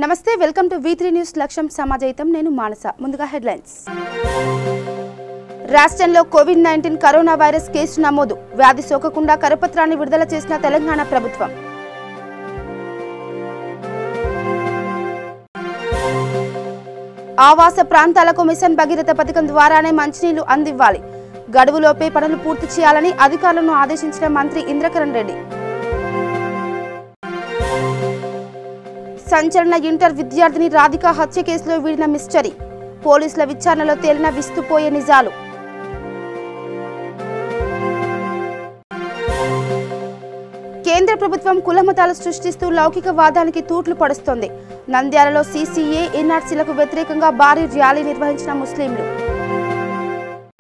నమస్తే welcome to V3 news లక్ష్యం సమాజయితం నేను మానస ముందుగా హెడ్లైన్స్ రాష్ట్రంలో కోవిడ్-19 కరోనా వైరస్ కేసు నమోదు వ్యాధి సోకకుండా కరపత్రాన్ని విడుదల చేసిన తెలంగాణ ప్రభుత్వం ఆవాస ప్రాంతాలకు మిషన్ భగీరథ పథకం ద్వారానే మంచినీళ్లు అందివ్వాలి గడువులోపే పనులు పూర్తి చేయాలని అధికారులను ఆదేశించిన మంత్రి ఇంద్రకరణ్ రెడ్డి సంచలన ఇంటర్ విద్యార్థిని రాధిక హత్య కేసులో వీడిన మిస్టరీ పోలీసుల విచారణలో తేలిన విస్తుపోయే నిజాలు కేంద్ర ప్రభుత్వం కులమతాలు సృష్టిస్తూ లౌకికవాదానికి తూట్లు పడుస్తోంది నంద్యాలలో CCA NRCలకు వ్యతిరేకంగా భారీ ర్యాలీ నిర్వహించిన ముస్లింలు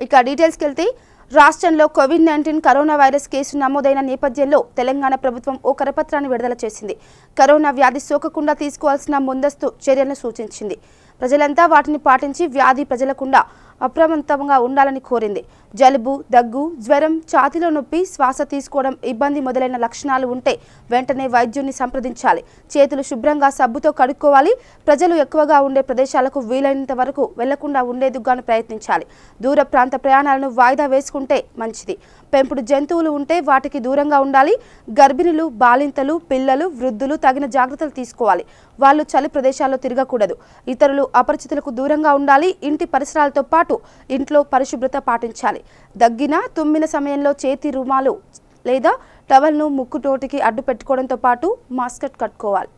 ఇక డీటెయిల్స్కి వెళ్తే రాష్ట్రంలో కోవిడ్-19 కరోనా వైరస్ కేసు నమోదైన నేపథ్యంలో తెలంగాణ ప్రభుత్వం ఓ కరపత్రాన్ని విడుదల చేసింది. కరోనా వ్యాధి సోకకుండా తీసుకోవాల్సిన ముందస్తు చర్యలను సూచించింది. ప్రజలంతా వాటిని పాటించి వ్యాధి ప్రజలకుండా అప్రమత్తంగా ఉండాలని కోరింది. జలుబు, దగ్గు, జ్వరం, ఛాతీలో నొప్పి, శ్వాస తీసుకోవడం ఇబ్బంది మొదలైన లక్షణాలు ఉంటే వెంటనే వైద్యుని సంప్రదించాలి. చేతులు శుభ్రంగా సబ్బుతో కడుక్కోవాలి. ప్రజలు ఎక్కువగా ఉండే ప్రదేశాలకు వీలైనంత వరకు వెళ్లకుండా ఉండేందుకు ప్రయత్నించాలి. దూర ప్రాంత ప్రయాణాలను వాయిదా వేసుకుంటే మంచిది. పెంపుడు జంతువులు ఉంటే వాటికి దూరంగా ఉండాలి. గర్భిణులు, బాలింతలు, పిల్లలు, వృద్ధులు తగిన జాగ్రత్తలు తీసుకోవాలి. వాళ్ళు చలి ప్రదేశాల్లో తిరగకూడదు. ఇతరులు అపరిచితులకు దూరంగా ఉండాలి. ఇంటి పరిసరాలతో పాటు ఇంట్లో పరిశుభ్రత పాటించాలి. దగ్గిన, తుమ్మిన సమయంలో చేతి రుమాలు లేదా టవల్ను ముక్కుటోటికి అడ్డు పెట్టుకోవడంతో పాటు మాస్క్ కట్టుకోవాలి.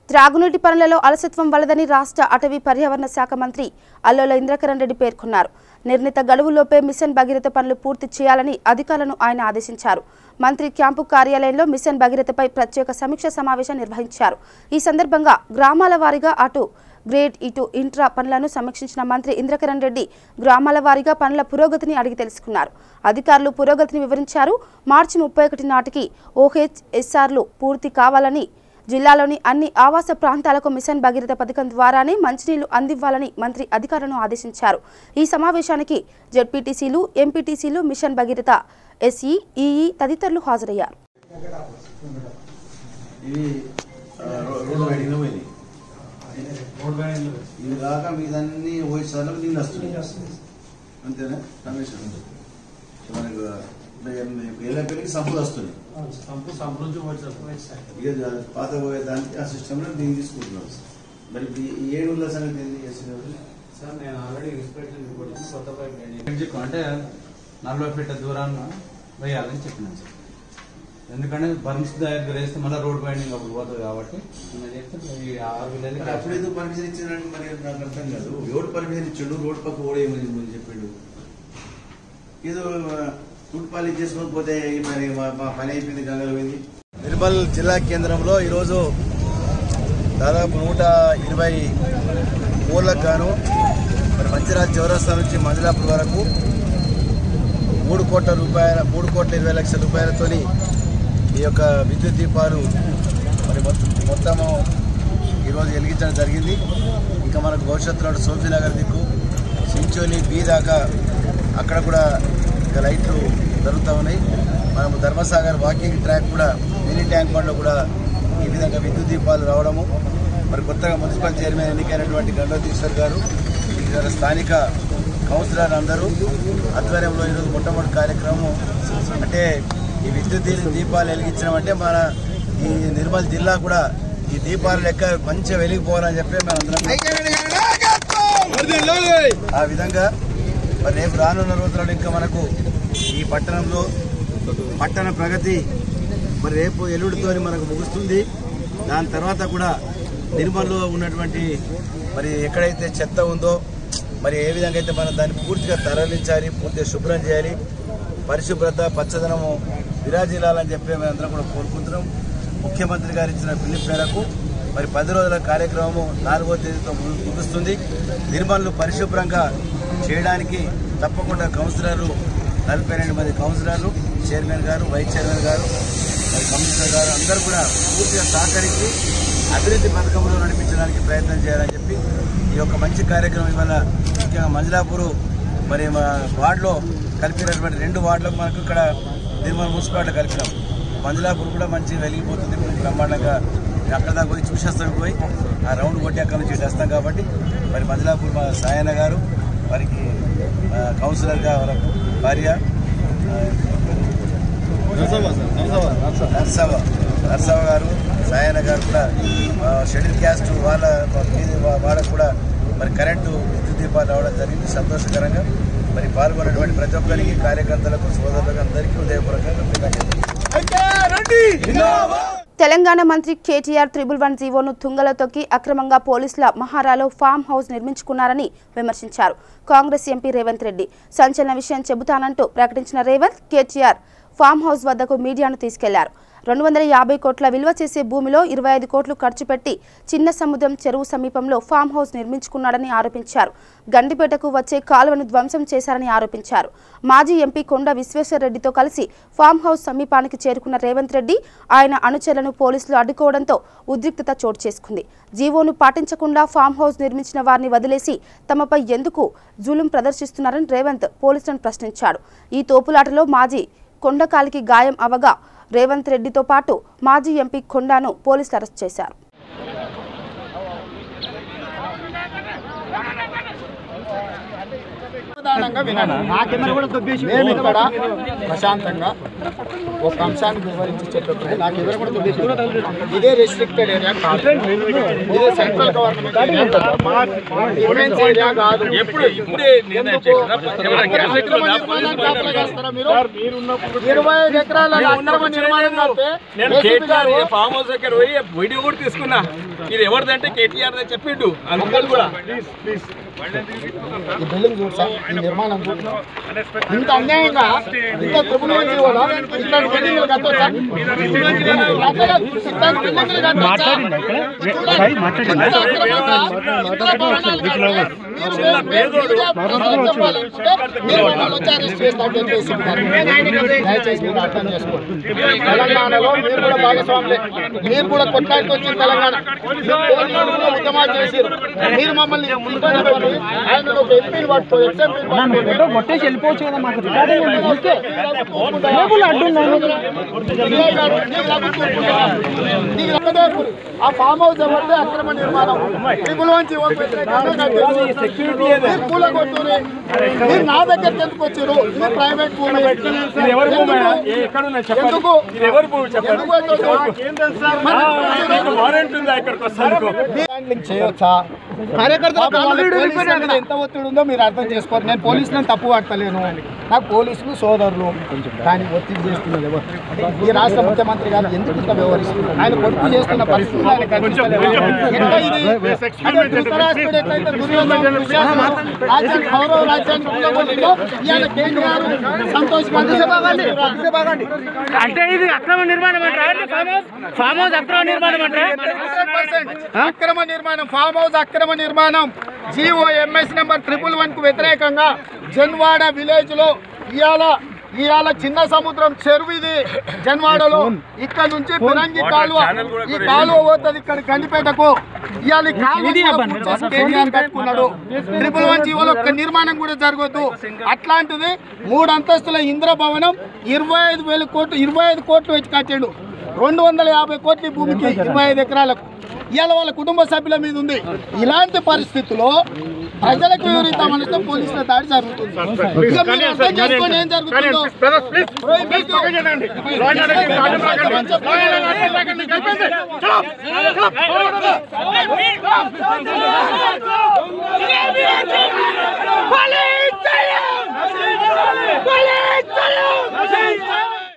త్రాగునీటి పనులలో అలసత్వం వలదని రాష్ట్ర అటవీ పర్యావరణ శాఖ మంత్రి అల్లోల ఇంద్రకరణ్ రెడ్డి పేర్కొన్నారు. నిర్ణీత గడువులోపే మిషన్ భగీరథ పనులు పూర్తి చేయాలని అధికారులను ఆయన ఆదేశించారు. మంత్రి క్యాంపు కార్యాలయంలో మిషన్ భగీరథపై ప్రత్యేక సమీక్ష సమావేశం నిర్వహించారు. ఈ సందర్భంగా గ్రామాల వారీగా అటు గ్రేడ్ ఇటు ఇంట్రా పనులను సమీక్షించిన మంత్రి ఇంద్రకరణ్ రెడ్డి గ్రామాల వారీగా పనుల పురోగతిని అడిగి తెలుసుకున్నారు. అధికారులు పురోగతిని వివరించారు. మార్చి 31 నాటికి OHSRలు పూర్తి కావాలని, జిల్లాలోని అన్ని ఆవాస ప్రాంతాలకు మిషన్ భగీరథ పథకం ద్వారానే మంచినీళ్లు అందివ్వాలని మంత్రి అధికారులను ఆదేశించారు. ఈ సమావేశానికి జెడ్పీటీసీలు, ఎంపీటీసీలు, మిషన్ భగీరథ SE, EE తదితరులు హాజరయ్యారు. ఇది కాక మీదన్నీ ఓఎస్ఆర్లకు నీళ్ళు వస్తున్నాయి అంతేనా రమేష్? మనకు ఏళ్ళకి సంపులు వస్తున్నాయి. ఇక పాత పోయేదానికి ఆ సిస్టంలో దీన్ని తీసుకుంటున్నాం. మరి ఈ 7 ఊళ్ళ సంగతి ఏంటి చేస్తున్నారు సార్? నేను ఆల్రెడీ ఇన్స్పెక్షన్ రిపోర్ట్ ఇచ్చి కొత్త పైప్ అంటే 40 ఫీట్ల దూరాన్ని వేయాలని చెప్పినాను సార్. ఎందుకంటే బర్మ్స్ దగ్గర వేస్తే మళ్ళీ రోడ్ బైండింగ్ అప్పుడు పోతుంది కాబట్టి అప్పుడు ఎందుకు పర్మిషన్ ఇచ్చారంటే మరి నాకు అర్థం కాదు. ఎవరు పర్మిషన్ ఇచ్చాడు? రోడ్ పక్క ఓడే ఏమని చెప్పాడు? ఏదో ఫుడ్ పాలిష్ చేసుకొని పోతే మరి మా పని అయిపోయింది, గంగలు పోయింది. నిర్మల్ జిల్లా కేంద్రంలో ఈరోజు దాదాపు 120 ఊర్లకు గాను మరి మంచిరాజ్ చౌరస్తా నుంచి మంజులాపూర్ వరకు 3,20,00,000 రూపాయలతో ఈ యొక్క విద్యుత్ దీపాలు మరి మొత్తము ఈరోజు వెలిగించడం జరిగింది. ఇంకా మనకు భవిష్యత్తులో సోఫీనగర్ దిక్కు, సించోలి బీ దాకా అక్కడ కూడా ఇంకా లైట్లు జరుగుతూ ఉన్నాయి. మనము ధర్మసాగర్ వాకింగ్ ట్రాక్ కూడా, మినీ ట్యాంక్ బండ్లో కూడా ఈ విధంగా విద్యుత్ దీపాలు రావడము, మరి కొత్తగా మున్సిపల్ చైర్మన్ ఎన్నికైనటువంటి గండోతీశ్వర్ గారు, ఇక్కడ స్థానిక కౌన్సిలర్ అందరూ ఆధ్వర్యంలో ఈరోజు మొట్టమొదటి కార్యక్రమం అంటే ఈ విద్యుత్ దీపాలు వెలిగించడం అంటే మన ఈ నిర్మల్ జిల్లా కూడా ఈ దీపాల లెక్క మంచిగా వెలిగిపోవాలని చెప్పి మనందరం ఆ విధంగా మరి రేపు రానున్న రోజుల్లో ఇంకా మనకు ఈ పట్టణంలో పట్టణ ప్రగతి మరి రేపు ఎల్లుడితో మనకు ముగుస్తుంది. దాని తర్వాత కూడా నిర్మల్లో ఉన్నటువంటి మరి ఎక్కడైతే చెత్త ఉందో మరి ఏ విధంగా అయితే మనం దాన్ని పూర్తిగా తరలించాలి, పూర్తిగా శుభ్రం చేయాలి, పరిశుభ్రత పచ్చదనము విరాజిల్లాలని చెప్పి మేమందరం కూడా కోరుకుంటున్నాం. ముఖ్యమంత్రి గారు ఇచ్చిన పిలుపు మేరకు మరి 10 రోజుల కార్యక్రమము 4వ తేదీతో ముగుస్తుంది. నిర్మల్ను పరిశుభ్రంగా చేయడానికి తప్పకుండా కౌన్సిలర్లు 42 మంది కౌన్సిలర్లు, చైర్మన్ గారు, వైస్ చైర్మన్ గారు, మరి కమిషనర్ గారు అందరూ కూడా పూర్తిగా సహకరించి అభివృద్ధి పథకంలో నడిపించడానికి ప్రయత్నం చేయాలని చెప్పి ఈ యొక్క మంచి కార్యక్రమం ఇవాళ ముఖ్యంగా మంజులాపూర్ మరి మా వార్డులో కలిపినటువంటి 2 వార్డులకు మనకు ఇక్కడ నిర్మల్ మున్సిపాలిటీ కలిపినాం. మంజులాపూర్ కూడా మంచి వెలిగిపోతుంది, బ్రహ్మాండంగా అక్కడ దాకా పోయి చూసేస్తాం, పోయి ఆ రౌండ్ కొట్టి అక్కడ నుంచి వస్తాం. కాబట్టి మరి మదిలాపూర్ మా సాయన్న గారు, వారికి కౌన్సిలర్గా వాళ్ళ భార్య నర్సవ గారు, సాయన్న గారు కూడా షెడ్యూల్ క్యాస్ట్ వాళ్ళకు కూడా మరి కరెంటు విద్యుత్ దీపాలు రావడం జరిగింది. సంతోషకరంగా మరి పాల్గొన్నటువంటి ప్రతి ఒక్కరికి, కార్యకర్తలకు, సోదరులకు అందరికీ హృదయపూర్వకంగా తెలంగాణ మంత్రి కేటీఆర్ 111 జీవోను తుంగలో తొక్కి అక్రమంగా పోలీసుల మహారాలో ఫామ్ హౌస్ నిర్మించుకున్నారని విమర్శించారు. కాంగ్రెస్ ఎంపీ రేవంత్ రెడ్డి సంచలన విషయం చెబుతానంటూ ప్రకటించిన రేవంత్ కేటీఆర్ ఫామ్ హౌస్ వద్దకు మీడియాను తీసుకెళ్లారు. 250 కోట్ల విలువ చేసే భూమిలో 25 కోట్లు ఖర్చు పెట్టి చిన్న సముద్రం చెరువు సమీపంలో ఫామ్ హౌస్ నిర్మించుకున్నాడని ఆరోపించారు. గండిపేటకు వచ్చే కాలువను ధ్వంసం చేశారని ఆరోపించారు. మాజీ ఎంపీ కొండ విశ్వేశ్వరరెడ్డితో కలిసి ఫామ్ హౌస్ సమీపానికి చేరుకున్న రేవంత్ రెడ్డి ఆయన అనుచరులను పోలీసులు అడ్డుకోవడంతో ఉద్రిక్తత చోటు చేసుకుంది. జీవోను పాటించకుండా ఫామ్ హౌస్ నిర్మించిన వారిని వదిలేసి తమపై ఎందుకు జులుం ప్రదర్శిస్తున్నారని రేవంత్ పోలీసులను ప్రశ్నించాడు. ఈ తోపులాటలో మాజీ కొండకాలికి గాయం అవగా రేవంత్ రెడ్డితో పాటు మాజీ ఎంపీ కొండాను పోలీసులు అరెస్ట్ చేశారు. ప్రశాంతంగా ఒక అంశాన్ని వివరించేటప్పుడు నాకు ఎవరు కూడా ఇదే రెస్ట్రిక్టెడ్ ఏరియా కాదు, ఇదే సెంట్రల్ గవర్నమెంట్ ఏరియా కాదు. ఎప్పుడు 25 ఎకరాల అక్రమ నిర్మాణం ఫామ్ హౌస్ దగ్గర పోయి వీడియో కూడా తీసుకున్నా. ఇది ఎవరిదంటే కేటీఆర్ చెప్పిండు. అందుకని కూడా ఈ బిల్డింగ్ చూసా, ఈ నిర్మాణం ఇంత అన్యాయంగా ఇంత త్రిపుణి కూడా ఇట్లాంటి బిల్డింగ్లు కట్టొచ్చా? దయచేసి మీరు అర్థం చేసుకోండి. తెలంగాణలో మీరు కూడా భాగస్వాములే, మీరు కూడా కొట్లాడికి వచ్చిన తెలంగాణ ఉద్యమాలు చేసారు. మీరు మమ్మల్ని ఆయన ఒక ఎంపీని పట్టుకో, కొట్టేసి వెళ్ళిపోవచ్చు కదా. మాకు ఆ ఫామ్ హౌస్ ఎవరిదే అక్రమ నిర్మాణం మీరు నా దగ్గరికి ఎందుకు వచ్చారు? ఇది ప్రైవేట్ భూమి. చేయొచ్చా? కార్యకర్తలు ఎంత ఒత్తిడి ఉందో మీరు అర్థం చేసుకోవాలి. నేను పోలీసులను తప్పు పట్టలేను, నాకు పోలీసులు సోదరులు, కానీ ఒత్తిడి చేస్తున్నది ఎవరు? ఈ రాష్ట్ర ముఖ్యమంత్రి గారు ఎందుకు ఇంత వ్యవహరిస్తున్నారు? ఆయన కొట్టు చేస్తున్న పరిస్థితులు గౌరవ రాజ్యాంగంలో కేంద్రాలు అంటే ఇది అక్రమ నిర్మాణం ఫామ్ హౌస్ అక్రమ నిర్మాణం అంటే అక్రమ నిర్మాణం ఫామ్ హౌస్ అక్రమ నిర్మాణం. GOMS నెంబర్ 111 కు వ్యతిరేకంగా జన్వాడ విలేజ్ లో ఇవాళ చిన్న సముద్రం చెరువు ఇది జన్వాడలో. ఇక్కడ నుంచి పిరంగి కాలువ, ఈ కాలువ పోతుంది ఇక్కడ గండిపేటకు. ఇవాళ కేటీఆర్ కట్టుకున్నాడు. 111 జీవోలో ఒక్క నిర్మాణం కూడా జరగదు. అట్లాంటిది 3 అంతస్తుల ఇంద్ర భవనం 25,000 కోట్లు 25 కోట్లు వచ్చి కట్టాడు. 250 కోట్ల భూమికి 25 ఎకరాలకు. ఇవాళ వాళ్ళ కుటుంబ సభ్యుల మీద ఉంది. ఇలాంటి పరిస్థితుల్లో ప్రజలకు వివరిస్తామనిస్తే పోలీసుల దాడి జరుగుతుంది. ఏం జరుగుతుందో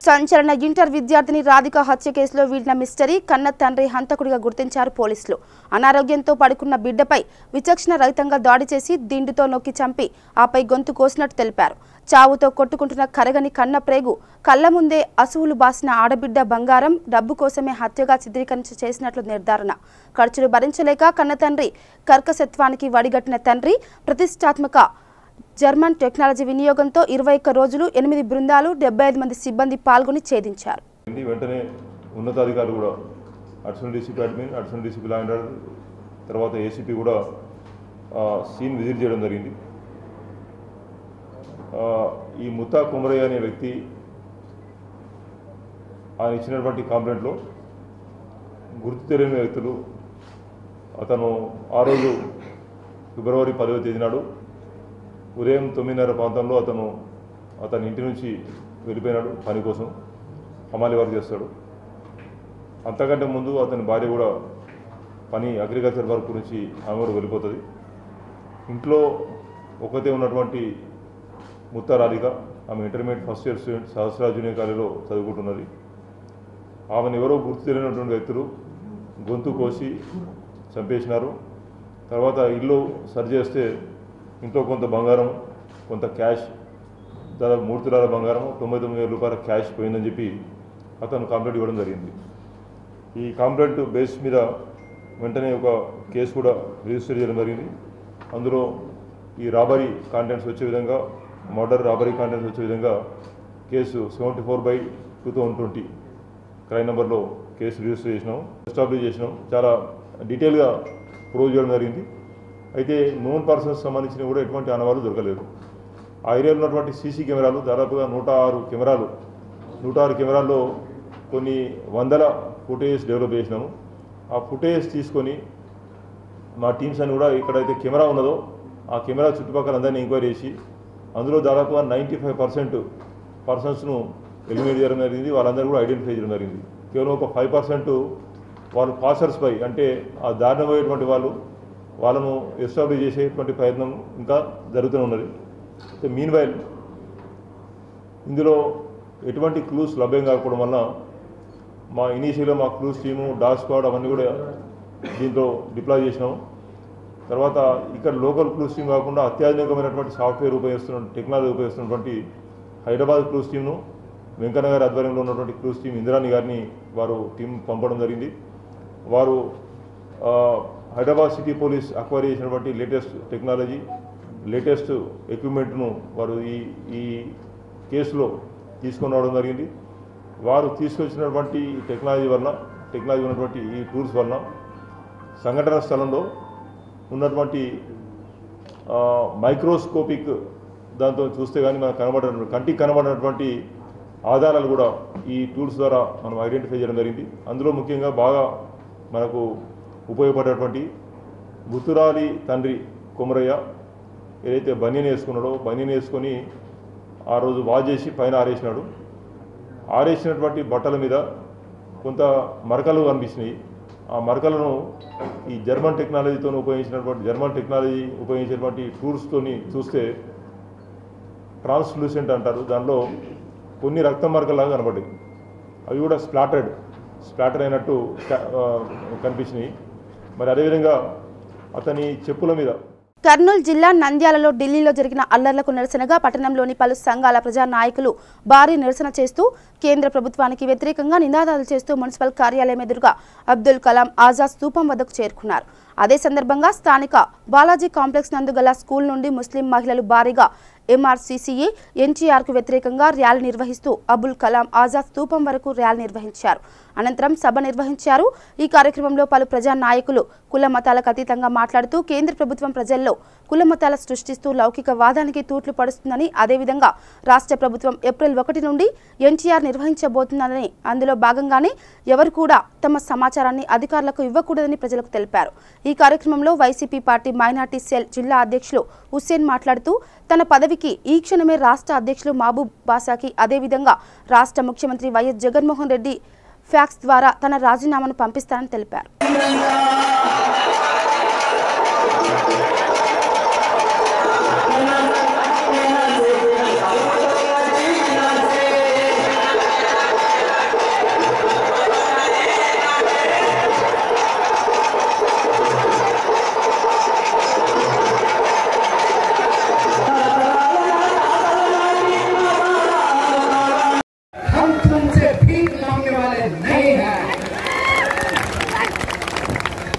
సంచలన ఇంటర్ విద్యార్థిని రాధిక హత్య కేసులో వీడిన మిస్టరీ కన్న తండ్రి హంతకుడిగా గుర్తించారు పోలీసులు. అనారోగ్యంతో పడుకున్న బిడ్డపై విచక్షణ రహితంగా దాడి చేసి దిండుతో నొక్కి చంపి ఆపై గొంతు కోసినట్టు తెలిపారు. చావుతో కొట్టుకుంటున్న కరగని కన్న ప్రేగు కళ్ల ముందే అసువులు బాసిన ఆడబిడ్డ బంగారం డబ్బు కోసమే హత్యగా చిత్రీకరించ చేసినట్లు నిర్ధారణ. ఖర్చులు భరించలేక కన్న తండ్రి కర్కశత్వానికి వడిగట్టిన తండ్రి ప్రతిష్టాత్మక జర్మన్ టెక్నాలజీ వినియోగంతో 21 రోజులు 8 బృందాలు 75 మంది సిబ్బంది పాల్గొని ఛేదించారు. వెంటనే ఉన్నతాధికారులు కూడా additional DCP admin, additional DCP law and order, తర్వాత ఏసీపీ కూడా సీన్ విజిట్ చేయడం జరిగింది. ఈ ముత్తా కుమరయ్య అనే వ్యక్తి ఆయన ఇచ్చినటువంటి కంప్లైంట్లో గుర్తు తెలియని వ్యక్తులు అతను ఆ రోజు ఫిబ్రవరి 10వ తేదీ నాడు ఉదయం 9:30 ప్రాంతంలో అతని ఇంటి నుంచి వెళ్ళిపోయినాడు. పని కోసం హమాలి వర్క్ చేస్తాడు. అంతకంటే ముందు అతని భార్య కూడా పని అగ్రికల్చర్ వర్క్ గురించి ఆమె కూడా వెళ్ళిపోతుంది. ఇంట్లో ఒకతే ఉన్నటువంటి ముత్తారాధిక, ఆమె intermediate first year student, Sahasra junior కాలేజీలో చదువుకుంటున్నది. ఆమెను ఎవరో గుర్తు తెలియనటువంటి వ్యక్తులు గొంతు కోసి చంపేసినారు. తర్వాత ఇల్లు సరి చేస్తే ఇంట్లో కొంత బంగారం, కొంత క్యాష్, దాదాపు 3 తులాల బంగారం, 99,000 రూపాయల క్యాష్ పోయిందని చెప్పి అతను కంప్లైంట్ ఇవ్వడం జరిగింది. ఈ కంప్లైంట్ బేస్ మీద వెంటనే ఒక కేసు కూడా రిజిస్టర్ చేయడం జరిగింది. అందులో ఈ రాబరీ కాంటెంట్స్ వచ్చే విధంగా, మర్డర్ రాబరీ కాంటెంట్స్ వచ్చే విధంగా కేసు 74/2020 క్రైమ్ నెంబర్లో కేసు రిజిస్టర్ చేసినాం, ఎస్టాబ్లిష్ చేసినాం. చాలా డీటెయిల్గా ప్రూవ్ చేయడం జరిగింది. అయితే నోన్ పర్సన్స్ సంబంధించిన కూడా ఎటువంటి ఆనవాళ్ళు దొరకలేదు. ఆ ఏరియాలో ఉన్నటువంటి సీసీ కెమెరాలు దాదాపుగా 106 కెమెరాల్లో కొన్ని వందల ఫుటేజ్ డెవలప్ చేసినాము. ఆ ఫుటేజ్ తీసుకొని మా టీమ్స్ అని కూడా ఎక్కడైతే కెమెరా ఉన్నదో ఆ కెమెరా చుట్టుపక్కల అందరినీ ఎంక్వైరీ చేసి అందులో దాదాపుగా 95% పర్సన్స్ను ఎలిమినేట్ చేయడం జరిగింది. వాళ్ళందరూ కూడా ఐడెంటిఫై చేయడం జరిగింది. కేవలం ఒక 5% వాళ్ళు పాసర్స్ పై, అంటే ఆ దారిన పోయేటువంటి వాళ్ళను ఎస్టాబ్లిష్ చేసేటువంటి ప్రయత్నం ఇంకా జరుగుతూనే ఉన్నది. మీన్వైల్ ఇందులో ఎటువంటి క్లూస్ లభ్యం కాకపోవడం వల్ల మా ఇనీషియల్గా మా క్లూస్ టీము, డాగ్ స్క్వాడ్ అవన్నీ కూడా దీంట్లో డిప్లాయ్ చేసినాము. తర్వాత ఇక్కడ లోకల్ క్లూస్ టీమ్ కాకుండా అత్యాధునికమైనటువంటి సాఫ్ట్వేర్ టెక్నాలజీ ఉపయోగిస్తున్నటువంటి హైదరాబాద్ క్లూస్ టీమ్ను వెంకన్న గారి ఆధ్వర్యంలో ఉన్నటువంటి క్లూస్ టీమ్ ఇందిరాని గారిని వారు టీం పంపడం జరిగింది. వారు హైదరాబాద్ సిటీ పోలీస్ అక్వైర్ చేసినటువంటి లేటెస్ట్ టెక్నాలజీ, లేటెస్ట్ ఎక్విప్మెంట్ను వారు ఈ కేసులో తీసుకొని రావడం జరిగింది. వారు తీసుకొచ్చినటువంటి టెక్నాలజీ ఉన్నటువంటి ఈ టూల్స్ వలన సంఘటన స్థలంలో ఉన్నటువంటి మైక్రోస్కోపిక్ దాంతో చూస్తే కానీ మనకు కంటికి కనబడినటువంటి ఆధారాలు కూడా ఈ టూల్స్ ద్వారా మనం ఐడెంటిఫై చేయడం జరిగింది. అందులో ముఖ్యంగా బాగా మనకు ఉపయోగపడేటువంటి గుతురాలి తండ్రి కొమరయ్య ఏదైతే బనీన్ వేసుకున్నాడో, బనీన్ వేసుకొని ఆ రోజు వాష్ చేసి పైన ఆరేసినటువంటి బట్టల మీద కొంత మరకలు కనిపించినాయి. ఆ మరకలను ఈ జర్మన్ టెక్నాలజీ ఉపయోగించేటువంటి టూల్స్తోని చూస్తే ట్రాన్స్లూసెంట్ అంటారు, దానిలో కొన్ని రక్త మరకలాగా కనబడ్డాయి. అవి కూడా స్ప్లాటర్ అయినట్టు కనిపించినాయి. మరి అదేవిధంగా అతని చెప్పుల మీద కర్నూలు జిల్లా నంద్యాలలో ఢిల్లీలో జరిగిన అల్లర్లకు నిరసనగా పట్టణంలోని పలు సంఘాల ప్రజా నాయకులు భారీ నిరసన చేస్తూ కేంద్ర ప్రభుత్వానికి వ్యతిరేకంగా నినాదాలు చేస్తూ మున్సిపల్ కార్యాలయం ఎదురుగా అబ్దుల్ కలాం ఆజాద్ స్తూపం వద్దకు చేరుకున్నారు. అదే సందర్భంగా స్థానిక బాలాజీ కాంప్లెక్స్ నందు గల స్కూల్ నుండి ముస్లిం మహిళలు భారీగా MRCCA NCR కు వ్యతిరేకంగా ర్యాలీ నిర్వహిస్తూ అబుల్ కలాం ఆజాద్ స్తూపం వరకు ర్యాలీ నిర్వహించారు. అనంతరం సభ నిర్వహించారు. ఈ కార్యక్రమంలో పలు ప్రజా నాయకులు కుల మతాలకు అతీతంగా మాట్లాడుతూ కేంద్ర ప్రభుత్వం ప్రజల్లో కుల మతాల సృష్టిస్తూ లౌకిక వాదానికి తూట్లు పడుస్తుందని, అదేవిధంగా రాష్ట్ర ప్రభుత్వం ఏప్రిల్ 1 నుండి NCR నిర్వహించబోతుందని, అందులో భాగంగానే ఎవరు కూడా తమ సమాచారాన్ని అధికారులకు ఇవ్వకూడదని ప్రజలకు తెలిపారు. ఈ కార్యక్రమంలో వైసీపీ పార్టీ మైనార్టీ సెల్ జిల్లా అధ్యక్షులు హుస్సేన్ మాట్లాడుతూ తన పదవికి ఈ క్షణమే రాష్ట్ర అధ్యక్షులు మహబూబ్ బాసాకి, అదేవిధంగా రాష్ట్ర ముఖ్యమంత్రి వైఎస్ జగన్మోహన్ రెడ్డి ఫ్యాక్స్ ద్వారా తన రాజీనామాను పంపిస్తారని తెలిపారు.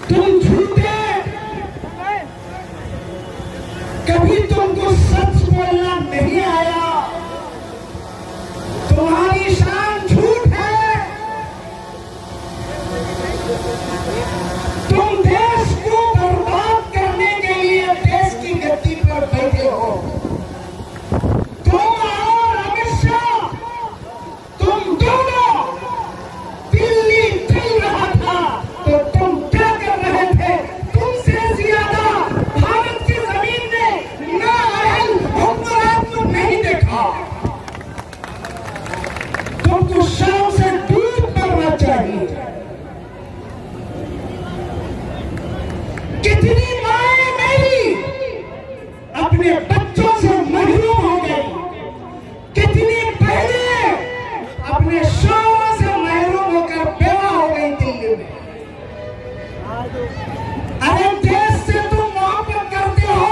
तुम झूठे कितनी माएं मेरी अपने बच्चों से महरूम हो गई, कितनी बहनें अपने शौहरों से महरूम होकर बेवा हो गई दिल्ली में। अरे देश से तुम मोहब्बत करते हो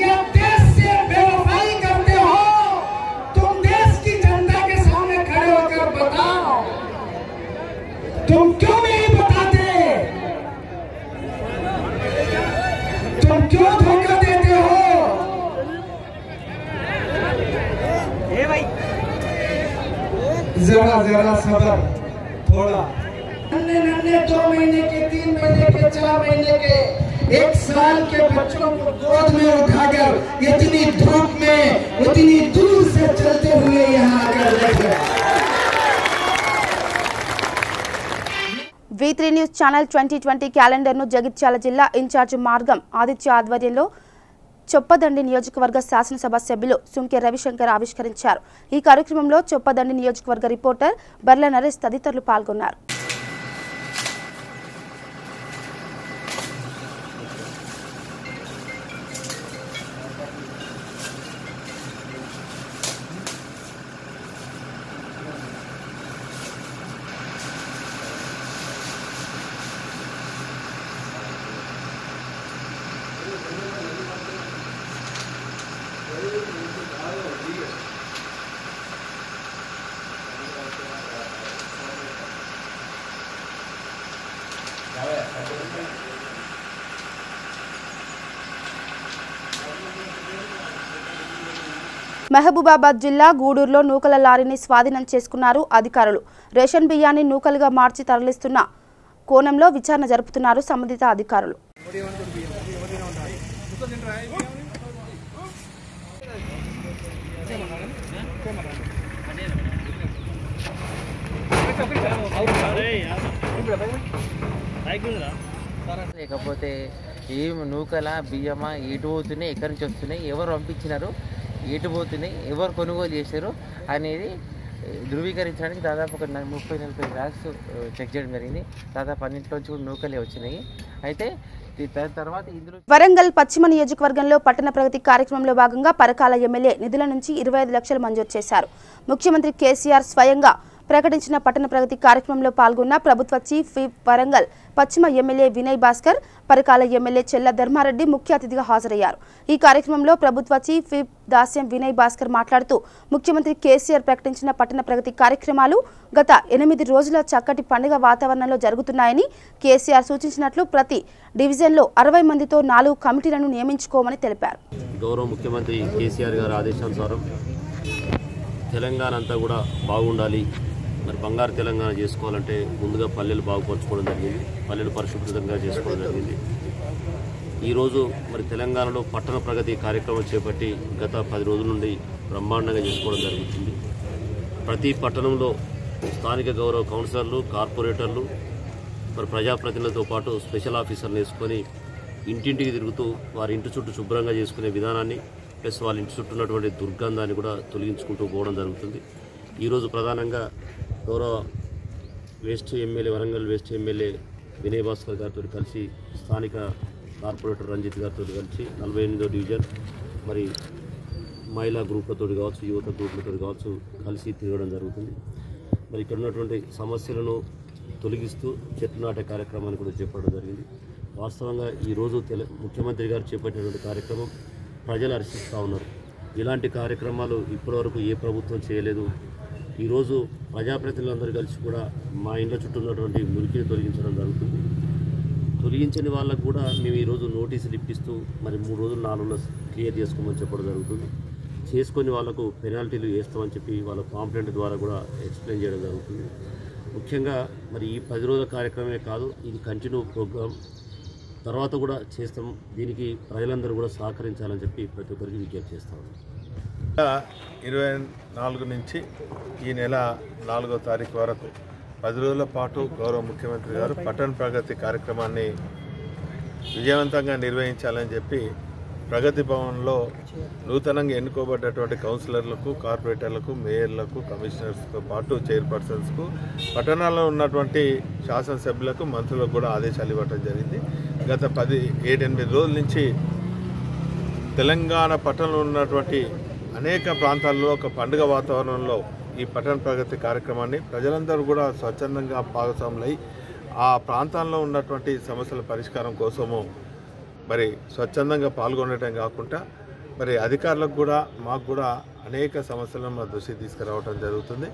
या देश से बेवफाई करते हो? तुम देश की जनता के सामने खड़े होकर बताओ, तुम क्यों नहीं बताते? तुम क्यों धोखा देते हो? जरा जरा सबर, थोड़ा नन्हे 2 महीने के, 3 महीने के, 4 महीने के, 1 साल के बच्चों को गोद में उठाकर इतनी धूप में इतनी दूर से चलते हुए यहाँ आकर बैठे। V3 న్యూస్ ఛానల్ 2020 క్యాలెండర్ను జగిత్యాల జిల్లా ఇన్ఛార్జ్ మార్గం ఆదిత్య ఆధ్వర్యంలో చొప్పదండి నియోజకవర్గ శాసనసభ సభ్యులు సుంకె రవిశంకర్ ఆవిష్కరించారు. ఈ కార్యక్రమంలో చొప్పదండి నియోజకవర్గ రిపోర్టర్ బర్ల నరేష్ తదితరులు పాల్గొన్నారు. మహబూబాబాద్ జిల్లా గూడూరులో నూకల లారీని స్వాధీనం చేసుకున్నారు అధికారులు. రేషన్ బియ్యాన్ని నూకలుగా మార్చి తరలిస్తున్న కోణంలో విచారణ జరుపుతున్నారు సంబంధిత అధికారులు. లేకపోతే ఏం నూకల బియ్యమా ఎటు పోతున్నాయి, ఎక్కడి నుంచి వస్తున్నాయి, ఎవరు పంపించినారు, ఎటు పోతున్నాయి, ఎవరు కొనుగోలు చేశారు అనేది ధృవీకరించడానికి దాదాపు ఒక 30-40 బ్యాగ్స్ చెక్ చేయడం జరిగింది. దాదాపు అన్నింటిలోంచి కూడా నూకలే వచ్చినాయి. అయితే తర్వాత ఇందులో వరంగల్ పశ్చిమ నియోజకవర్గంలో పట్టణ ప్రగతి కార్యక్రమంలో భాగంగా పరకాల ఎమ్మెల్యే నిధుల నుంచి 25 లక్షలు మంజూరు చేశారు. ముఖ్యమంత్రి కేసీఆర్ స్వయంగా ప్రకటించిన పట్టణ ప్రగతి కార్యక్రమంలో పాల్గొన్న ప్రభుత్వ చీఫ్ విప్ వరంగల్ పశ్చిమ ఎమ్మెల్యే వినయ్ భాస్కర్, పరకాల ఎమ్మెల్యే చెల్ల ధర్మారెడ్డి ముఖ్య అతిథిగా హాజరయ్యారు. ఈ కార్యక్రమంలో ప్రభుత్వ చీఫ్ విప్ దాస్యం వినయ్ భాస్కర్ మాట్లాడుతూ ముఖ్యమంత్రి కేసీఆర్ ప్రకటించిన పట్టణ ప్రగతి కార్యక్రమాలు గత 8 రోజుల చక్కటి పండుగ వాతావరణంలో జరుగుతున్నాయని, కేసీఆర్ సూచించినట్లు ప్రతి డివిజన్లో 60 మందితో 4 కమిటీలను నియమించుకోమని తెలిపారు. గౌరవ ముఖ్యమంత్రి కేసీఆర్ గారి ఆదేశానుసారం తెలంగాణ అంతా కూడా బాగుండాలి, మరి బంగారు తెలంగాణ చేసుకోవాలంటే ముందుగా పల్లెలు బాగుపరచుకోవడం జరిగింది, పల్లెలు పరిశుభ్రంగా చేసుకోవడం జరిగింది. ఈరోజు మరి తెలంగాణలో పట్టణ ప్రగతి కార్యక్రమం చేపట్టి గత 10 రోజుల నుండి బ్రహ్మాండంగా చేసుకోవడం జరుగుతుంది. ప్రతి పట్టణంలో స్థానిక గౌరవ కౌన్సిలర్లు, కార్పొరేటర్లు, మరి ప్రజాప్రతినిధులతో పాటు స్పెషల్ ఆఫీసర్లు వేసుకొని ఇంటింటికి తిరుగుతూ వారి ఇంటి చుట్టూ శుభ్రంగా చేసుకునే విధానాన్ని ప్లస్ వాళ్ళ ఇంటి చుట్టూ ఉన్నటువంటి దుర్గంధాన్ని కూడా తొలగించుకుంటూ పోవడం జరుగుతుంది. ఈరోజు ప్రధానంగా గౌరవ west MLA Warangal west MLA Vinay Bhaskar గారితో కలిసి స్థానిక కార్పొరేటర్ రంజిత్ గారితో కలిసి 48వ డివిజన్ మరి మహిళా గ్రూప్లతో కావచ్చు, యువత గ్రూప్లతో కావచ్చు కలిసి తిరగడం జరుగుతుంది. మరి ఇక్కడ ఉన్నటువంటి సమస్యలను తొలగిస్తూ చెట్లు నాటే కార్యక్రమాన్ని కూడా చేపట్టడం జరిగింది. వాస్తవంగా ఈరోజు ముఖ్యమంత్రి గారు చేపట్టినటువంటి కార్యక్రమం ప్రజలు హర్షిస్తూ ఉన్నారు. ఇలాంటి కార్యక్రమాలు ఇప్పటివరకు ఏ ప్రభుత్వం చేయలేదు. ఈరోజు ప్రజాప్రతినిధులందరూ కలిసి కూడా మా ఇండ్ల చుట్టూ ఉన్నటువంటి మురికిని తొలగించడం జరుగుతుంది. తొలగించని వాళ్ళకు కూడా మేము ఈరోజు నోటీసులు ఇప్పిస్తూ మరి 3 రోజులు 4 రోజులు క్లియర్ చేసుకోమని చెప్పడం జరుగుతుంది. చేసుకొని వాళ్ళకు పెనాల్టీలు వేస్తామని చెప్పి వాళ్ళ పాంప్లెంట్ ద్వారా కూడా ఎక్స్ప్లెయిన్ చేయడం జరుగుతుంది. ముఖ్యంగా మరి ఈ 10 రోజుల కార్యక్రమమే కాదు, ఇది కంటిన్యూ ప్రోగ్రామ్ తర్వాత కూడా చేస్తాం. దీనికి ప్రజలందరూ కూడా సహకరించాలని చెప్పి ప్రతి ఒక్కరికి విజ్ఞప్తి చేస్తాం. 24 నుంచి ఈ నెల 4వ తారీఖు వరకు 10 రోజుల పాటు గౌరవ ముఖ్యమంత్రి గారు పట్టణ ప్రగతి కార్యక్రమాన్ని విజయవంతంగా నిర్వహించాలని చెప్పి ప్రగతి భవన్లో నూతనంగా ఎన్నుకోబడ్డటువంటి కౌన్సిలర్లకు, కార్పొరేటర్లకు, మేయర్లకు, కమిషనర్స్తో పాటు చైర్పర్సన్స్కు, పట్టణాల్లో ఉన్నటువంటి శాసనసభ్యులకు, మంత్రులకు కూడా ఆదేశాలు ఇవ్వడం జరిగింది. గత 7-8 రోజుల నుంచి తెలంగాణ పట్టణంలో ఉన్నటువంటి అనేక ప్రాంతాల్లో ఒక పండుగ వాతావరణంలో ఈ పట్టణ ప్రగతి కార్యక్రమాన్ని ప్రజలందరూ కూడా స్వచ్ఛందంగా భాగస్వాములై ఆ ప్రాంతాల్లో ఉన్నటువంటి సమస్యల పరిష్కారం కోసము మరి స్వచ్ఛందంగా పాల్గొనడం కాకుండా మరి అధికారులకు కూడా మాకు కూడా అనేక సమస్యలను మా దృష్టికి తీసుకురావడం జరుగుతుంది.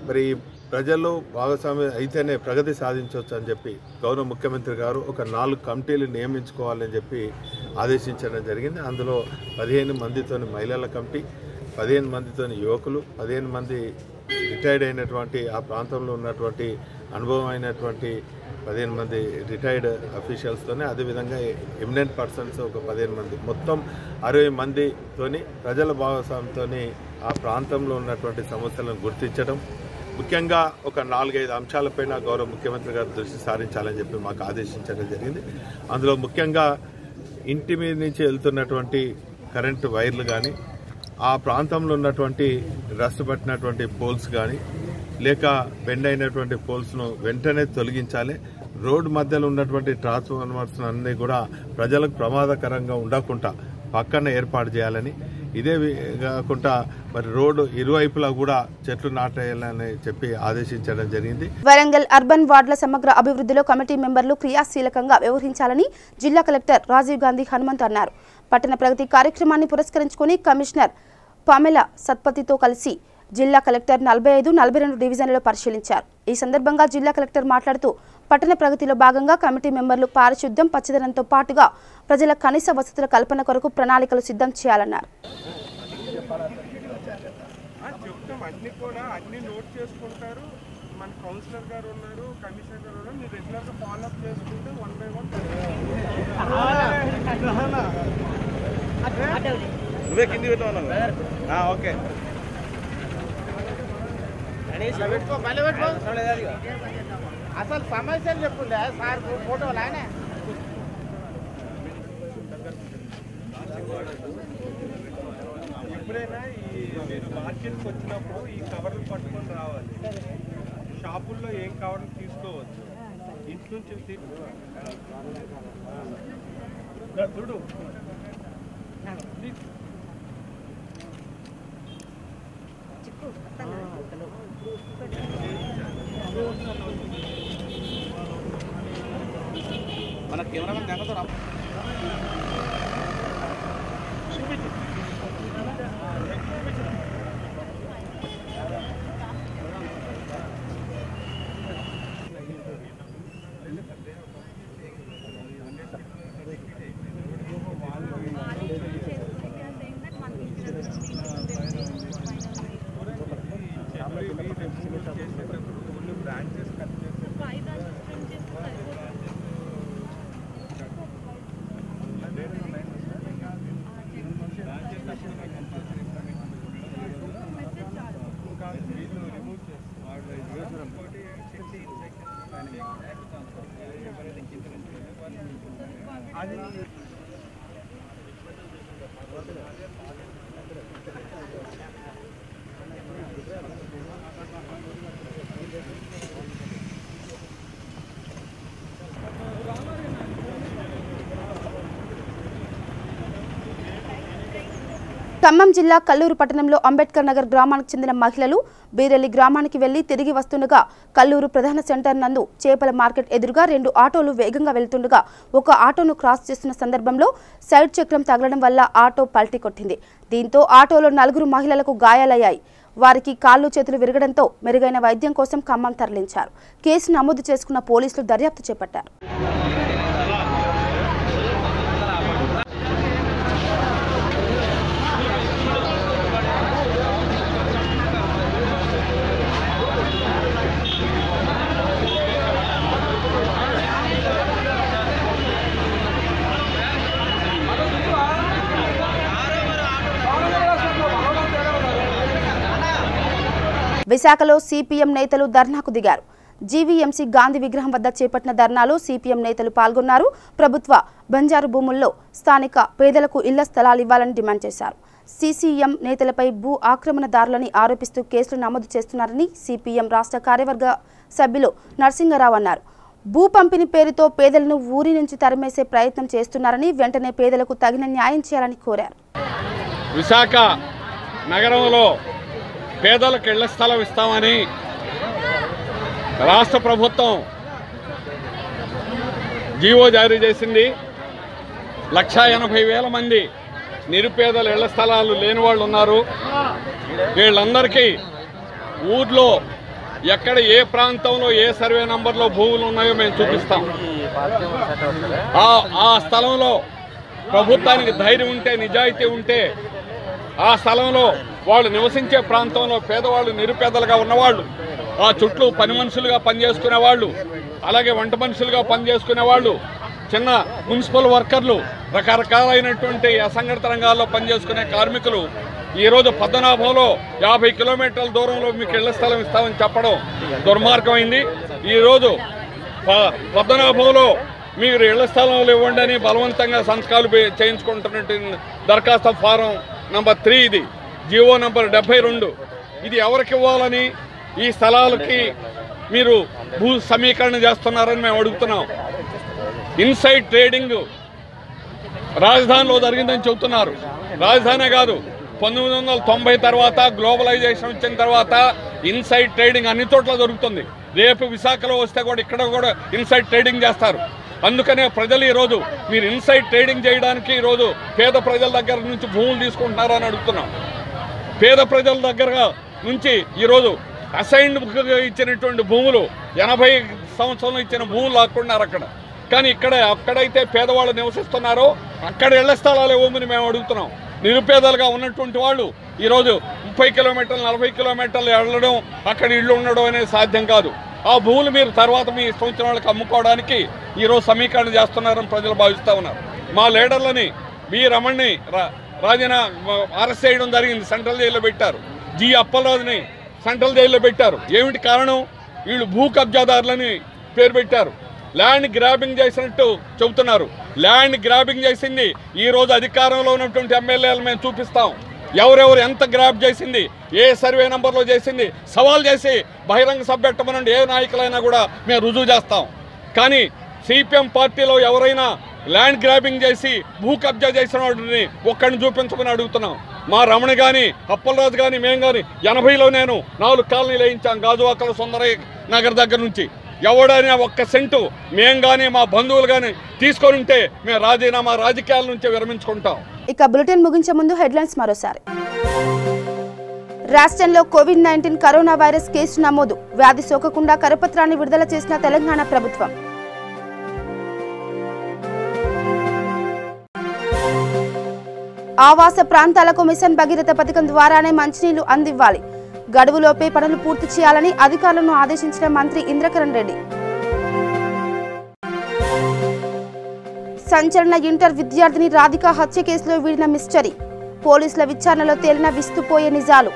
మరి ప్రజలు భాగస్వామ్యం అయితేనే ప్రగతి సాధించవచ్చు అని చెప్పి గౌరవ ముఖ్యమంత్రి గారు ఒక 4 కమిటీలు నియమించుకోవాలని చెప్పి ఆదేశించడం జరిగింది. అందులో 15 మందితోని మహిళల కమిటీ, 15 మందితోని యువకులు, 15 మంది రిటైర్డ్ అయినటువంటి ఆ ప్రాంతంలో ఉన్నటువంటి అనుభవం అయినటువంటి 15 మంది రిటైర్డ్ అఫీషియల్స్తోనే, అదేవిధంగా ఎమినెంట్ పర్సన్స్ ఒక 15 మంది, మొత్తం 60 మందితోని ప్రజల భాగస్వామ్యంతో ఆ ప్రాంతంలో ఉన్నటువంటి సమస్యలను గుర్తించడం, ముఖ్యంగా ఒక 4-5 అంశాలపైన గౌరవ ముఖ్యమంత్రి గారు దృష్టి సారించాలని చెప్పి మాకు ఆదేశించడం జరిగింది. అందులో ముఖ్యంగా ఇంటి మీద నుంచి వెళ్తున్నటువంటి కరెంటు వైర్లు కానీ, ఆ ప్రాంతంలో ఉన్నటువంటి రస్ట్ పట్టినటువంటి పోల్స్ కానీ, లేక బెండ్ అయినటువంటి పోల్స్ను వెంటనే తొలగించాలి. రోడ్డు మధ్యలో ఉన్నటువంటి ట్రాన్స్ఫార్మర్స్ అన్నీ కూడా ప్రజలకు ప్రమాదకరంగా ఉండకుండా పక్కన ఏర్పాటు చేయాలని, ఇదే కాకుండా మరి రోడ్డు ఇరువైపులా కూడా చెట్లు నాటేయాలని చెప్పి ఆదేశించడం జరిగింది. వరంగల్ అర్బన్ వార్డుల సమగ్ర అభివృద్ధిలో కమిటీ మెంబర్లు క్రియాశీలకంగా వ్యవహరించాలని జిల్లా కలెక్టర్ రాజీవ్ గాంధీ హనుమంత్ అన్నారు. పట్టణ ప్రగతి కార్యక్రమాన్ని పురస్కరించుకుని కమిషనర్ పామెల సత్పతితో కలిసి జిల్లా కలెక్టర్ 45-42 డివిజన్లలో పరిశీలించారు. ఈ సందర్భంగా జిల్లా కలెక్టర్ మాట్లాడుతూ పట్టణ ప్రగతిలో భాగంగా కమిటీ మెంబర్లు పారిశుద్ధ్యం, పచ్చదనంతో పాటుగా ప్రజల కనీస వసతుల కల్పన కొరకు ప్రణాళికలు సిద్ధం చేయాలన్నారు. అసలు సమస్యలు చెప్పుండే సార్ ఫోటోలు ఆయన ఎప్పుడైనా ఈ మార్కెట్కి వచ్చినప్పుడు ఈ కవర్లు పట్టుకొని రావాలి. షాపుల్లో ఏం కవర్లు తీసుకోవచ్చు, ఇంటి నుంచి చూడు. మన కెమెరామెన్ గంగతో రా. ఖమ్మం జిల్లా కల్లూరు పట్టణంలో అంబేద్కర్ నగర్ గ్రామానికి చెందిన మహిళలు బీరెల్లి గ్రామానికి వెళ్లి తిరిగి వస్తుండగా కల్లూరు ప్రధాన సెంటర్ నందు చేపల మార్కెట్ ఎదురుగా 2 ఆటోలు వేగంగా వెళ్తుండగా ఒక ఆటోను క్రాస్ చేస్తున్న సందర్భంలో సైడ్ చక్రం తగలడం వల్ల ఆటో పల్టీ కొట్టింది. దీంతో ఆటోలో 4 మహిళలకు గాయాలయ్యాయి. వారికి కాళ్ళు చేతులు విరగడంతో మెరుగైన వైద్యం కోసం ఖమ్మం తరలించారు. కేసు నమోదు చేసుకున్న పోలీసులు దర్యాప్తు చేపట్టారు. విశాఖలో సిపిఎం నేతలు ధర్నాకు దిగారు. జీవీఎంసీ గాంధీ విగ్రహం వద్ద చేపట్టిన ధర్నాలో సిపిఎం నేతలు పాల్గొన్నారు. ప్రభుత్వ బంజారు భూముల్లో స్థానిక పేదలకు ఇళ్ల స్థలాలు ఇవ్వాలని డిమాండ్ చేశారు. సిసిఎం నేతలపై భూ ఆక్రమణదారులని ఆరోపిస్తూ కేసులు నమోదు చేస్తున్నారని సిపిఎం రాష్ట్ర కార్యవర్గ సభ్యులు నరసింగరావు అన్నారు. భూ పంపిణీ పేరుతో పేదలను ఊరి నుంచి తరిమేసే ప్రయత్నం చేస్తున్నారని వెంటనే పేదలకు తగిన న్యాయం చేయాలని కోరారు. విశాఖ నగరంలో పేదలకు ఇళ్ల స్థలం ఇస్తామని రాష్ట్ర ప్రభుత్వం జీవో జారీ చేసింది. 1,80,000 మంది నిరుపేదల ఇళ్ల స్థలాలు లేని వాళ్ళు ఉన్నారు. వీళ్ళందరికీ ఊర్లో ఎక్కడ ఏ ప్రాంతంలో ఏ సర్వే నంబర్లో భూములు ఉన్నాయో మేము చూపిస్తాం. ఆ స్థలంలో ప్రభుత్వానికి ధైర్యం ఉంటే, నిజాయితీ ఉంటే ఆ స్థలంలో వాళ్ళు నివసించే ప్రాంతంలో పేదవాళ్ళు, నిరుపేదలుగా ఉన్నవాళ్ళు, ఆ చుట్టూ పని మనుషులుగా పనిచేసుకునే వాళ్ళు, అలాగే వంట మనుషులుగా పనిచేసుకునే వాళ్ళు, చిన్న మున్సిపల్ వర్కర్లు, రకరకాలైనటువంటి అసంఘటిత రంగాల్లో పనిచేసుకునే కార్మికులు ఈరోజు పద్మనాభంలో 50 కిలోమీటర్ల దూరంలో మీకు ఇళ్ల స్థలం ఇస్తామని చెప్పడం దుర్మార్గమైంది. ఈరోజు పద్మనాభంలో మీరు ఇళ్ల స్థలంలో ఇవ్వండి అని బలవంతంగా సంతకాలు చేయించుకుంటున్నట్టు దరఖాస్తు ఫారం నంబర్ 3 ఇది, జీవో నంబర్ 72. ఇది ఎవరికి ఇవ్వాలని ఈ స్థలాలకి మీరు భూ సమీకరణ చేస్తున్నారని మేము అడుగుతున్నాం. ఇన్సైడ్ ట్రేడింగ్ రాజధానిలో జరిగిందని చెబుతున్నారు. రాజధానే కాదు, 1990 తర్వాత గ్లోబలైజేషన్ వచ్చిన తర్వాత ఇన్సైడ్ ట్రేడింగ్ అన్ని చోట్ల దొరుకుతుంది. రేపు విశాఖలో వస్తే కూడా ఇక్కడ కూడా ఇన్సైడ్ ట్రేడింగ్ చేస్తారు. అందుకనే ప్రజలు ఈరోజు మీరు ఇన్సైడ్ ట్రేడింగ్ చేయడానికి ఈరోజు పేద ప్రజల దగ్గర నుంచి భూములు తీసుకుంటున్నారని అడుగుతున్నాం. పేద ప్రజల దగ్గర నుంచి ఈరోజు అసైన్డ్ ఇచ్చినటువంటి భూములు 80 సంవత్సరంలో ఇచ్చిన భూములు లాక్కున్నారు అక్కడ. కానీ అక్కడైతే పేదవాళ్ళు నివసిస్తున్నారో అక్కడ ఇళ్ల స్థలాలు ఇవ్వమని మేము అడుగుతున్నాం. నిరుపేదలుగా ఉన్నటువంటి వాళ్ళు ఈరోజు 30 కిలోమీటర్లు 40 కిలోమీటర్లు వెళ్ళడం, అక్కడ ఇళ్ళు ఉండడం అనేది సాధ్యం కాదు. ఆ భూములు మీరు తర్వాత మీ ఇష్టం వచ్చిన వాళ్ళకి అమ్ముకోవడానికి ఈరోజు సమీకరణ చేస్తున్నారని ప్రజలు భావిస్తూ ఉన్నారు. మా లీడర్లని బి రమణ్ని అరెస్ట్ చేయడం జరిగింది, సెంట్రల్ జైల్లో పెట్టారు. జి అప్పలరాజుని సెంట్రల్ జైల్లో పెట్టారు. ఏమిటి కారణం? వీళ్ళు భూ కబ్జాదారులని పేరు పెట్టారు. ల్యాండ్ గ్రాబింగ్ చేసినట్టు చెబుతున్నారు. ల్యాండ్ గ్రాబింగ్ చేసింది ఈరోజు అధికారంలో ఉన్నటువంటి ఎమ్మెల్యేలు మేము చూపిస్తాం. ఎవరెవరు ఎంత గ్రాబ్ చేసింది, ఏ సర్వే నెంబర్లో చేసింది సవాల్ చేసి బహిరంగ సభ పెట్టమనండి. ఏ నాయకులైనా కూడా మేము రుజువు చేస్తాం. కానీ సిపిఎం పార్టీలో ఎవరైనా ల్యాండ్ గ్రాబింగ్ చేసి భూ కబ్జా చేసిన వాడిని ఒక్కడిని చూపించమని అడుగుతున్నాం. మా రమణ కానీ అప్పలరాజు కానీ మేము కానీ 80లో నేను 4 కాలనీలు వేయించాం. గాజువాకల సుందరయ్య నగర్ దగ్గర నుంచి ఎవడైనా 1 సెంటు మేము కానీ మా బంధువులు కానీ తీసుకొని ఉంటే మేము రాజకీయాల నుంచి విరమించుకుంటాం. ఇక బులెటిన్ ముగించే ముందు హెడ్లైన్స్ మరోసారి. రాష్ట్రంలో కోవిడ్-19 కరోనా వైరస్ కేసు నమోదు. వ్యాధి సోకకుండా కరపత్రాన్ని విడుదల చేసిన తెలంగాణ ప్రభుత్వం. ఆవాస ప్రాంతాలకు మిషన్ భగీరథ పథకం ద్వారానే మంచినీళ్లు అందివ్వాలి. గడువులోపే పనులు పూర్తి చేయాలని అధికారులను ఆదేశించిన మంత్రి ఇంద్రకరణ్ రెడ్డి. సంచలన ఇంటర్ విద్యార్థిని రాధిక హత్య కేసులో వీడిన మిస్టరీ. పోలీసుల విచారణలో తేలిన విస్తుపోయే నిజాలు.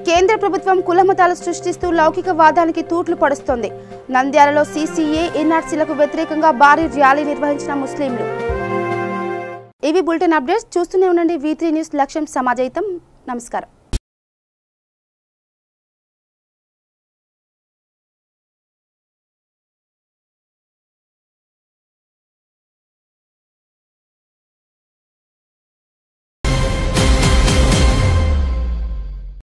కేంద్ర ప్రభుత్వం కులమతాలు సృష్టిస్తూ లౌకికవాదానికి తూట్లు పడుస్తోంది. నంద్యాలలో సీసీఏ ఎన్ఆర్సీలకు వ్యతిరేకంగా భారీ ర్యాలీ నిర్వహించిన ముస్లింలు. ఇవి బులెటిన్ అప్డేట్స్. చూస్తూనే ఉండండి V3 న్యూస్. లక్ష్యం సమాజహితం. నమస్కారం.